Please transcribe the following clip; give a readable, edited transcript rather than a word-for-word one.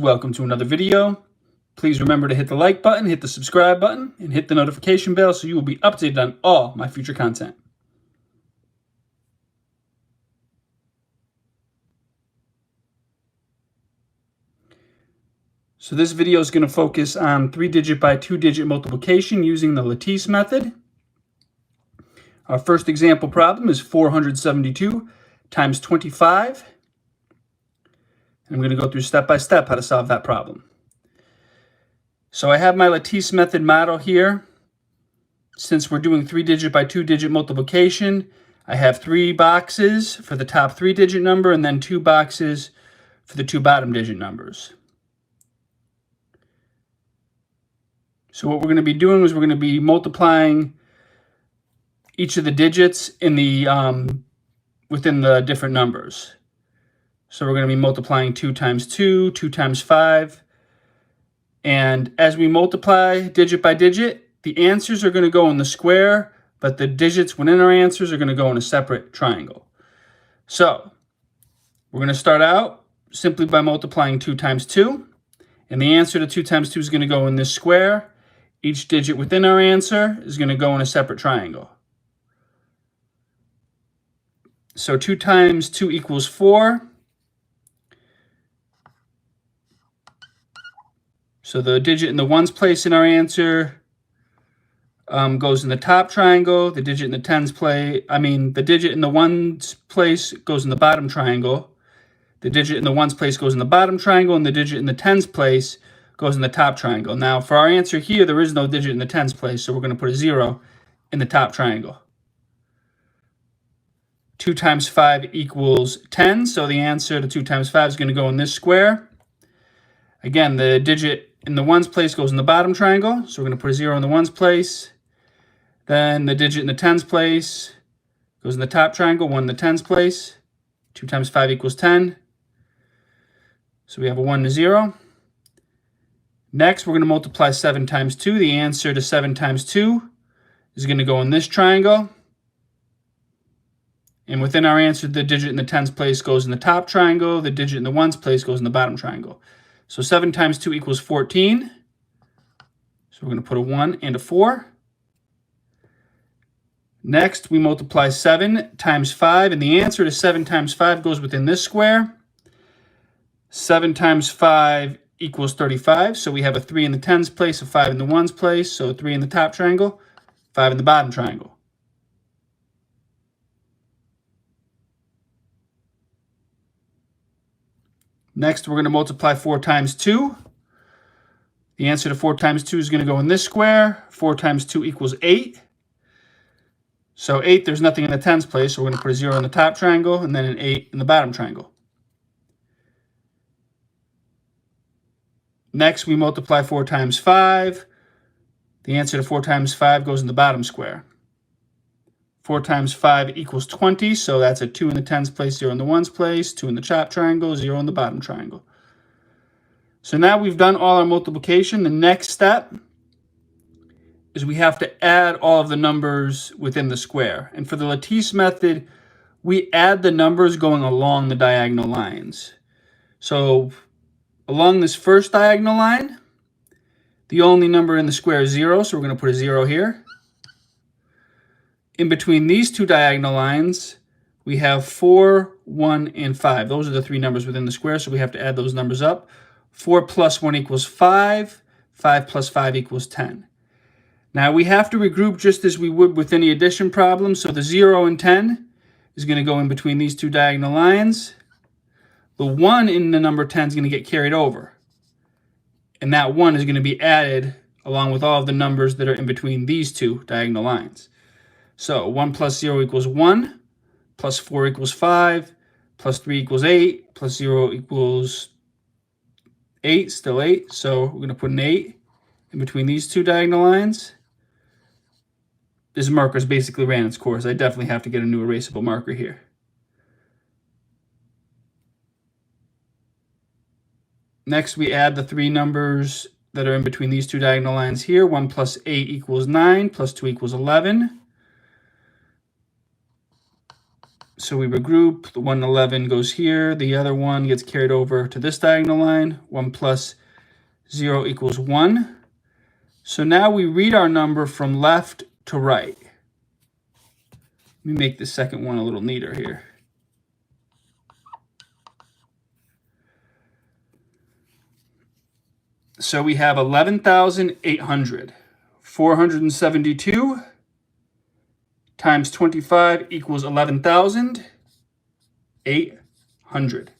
Welcome to another video. Please remember to hit the like button, hit the subscribe button, and hit the notification bell so you will be updated on all my future content. So this video is going to focus on 3-digit by 2-digit multiplication using the Lattice method. Our first example problem is 472 times 25. And I'm going to go through step by step how to solve that problem. So I have my Lattice method model here. Since we're doing 3-digit by 2-digit multiplication, I have 3 boxes for the top 3-digit number and then 2 boxes for the 2 bottom digit numbers. So what we're going to be doing is we're going to be multiplying each of the digits in the within the different numbers. So we're going to be multiplying 2 times 2, 2 times 5. And as we multiply digit by digit, the answers are going to go in the square, but the digits within our answers are going to go in a separate triangle. So we're going to start out simply by multiplying 2 times 2. And the answer to 2 times 2 is going to go in this square. Each digit within our answer is going to go in a separate triangle. So 2 times 2 equals 4. So the digit in the ones place in our answer goes in the top triangle. The digit in the the digit in the ones place goes in the bottom triangle. The digit in the ones place goes in the bottom triangle, and the digit in the tens place goes in the top triangle. Now for our answer here, there is no digit in the tens place, so we're going to put a 0 in the top triangle. 2 times 5 equals 10, so the answer to 2 times 5 is going to go in this square. Again, the digit in the ones place goes in the bottom triangle, so we're going to put a 0 in the ones place. Then the digit in the tens place goes in the top triangle, 1 in the tens place. 2 times 5 equals 10. So we have a 1 and a 0. Next, we're going to multiply 7 times 2. The answer to 7 times 2 is going to go in this triangle. And within our answer, the digit in the tens place goes in the top triangle. The digit in the ones place goes in the bottom triangle. So 7 times 2 equals 14. So we're going to put a 1 and a 4. Next, we multiply 7 times 5, and the answer to 7 times 5 goes within this square. 7 times 5 equals 35. So we have a 3 in the tens place, a 5 in the ones place. So 3 in the top triangle, 5 in the bottom triangle. Next, we're going to multiply 4 times 2. The answer to 4 times 2 is going to go in this square. 4 times 2 equals 8. So 8, there's nothing in the tens place, so we're going to put a 0 in the top triangle and then an 8 in the bottom triangle. Next, we multiply 4 times 5. The answer to 4 times 5 goes in the bottom square. 4 times 5 equals 20, so that's a 2 in the tens place, 0 in the ones place, 2 in the top triangle, 0 in the bottom triangle. So now we've done all our multiplication. The next step is we have to add all of the numbers within the square. And for the Lattice method, we add the numbers going along the diagonal lines. So along this first diagonal line, the only number in the square is 0, so we're going to put a 0 here. In between these two diagonal lines, we have 4, 1, and 5. Those are the 3 numbers within the square, so we have to add those numbers up. 4 plus 1 equals 5. 5 plus 5 equals 10. Now we have to regroup just as we would with any addition problem. So the 0 and 10 is going to go in between these two diagonal lines. The 1 in the number 10 is going to get carried over. And that 1 is going to be added along with all of the numbers that are in between these two diagonal lines. So 1 plus 0 equals 1, plus 4 equals 5, plus 3 equals 8, plus 0 equals 8, still 8. So we're going to put an 8 in between these two diagonal lines. This marker's basically ran its course. I definitely have to get a new erasable marker here. Next, we add the 3 numbers that are in between these two diagonal lines here. 1 plus 8 equals 9, plus 2 equals 11. So we regroup, the 111 goes here, the other one gets carried over to this diagonal line, 1 plus 0 equals 1. So now we read our number from left to right. Let me make the second one a little neater here. So we have 11,800. 472 times 25 equals 11,800.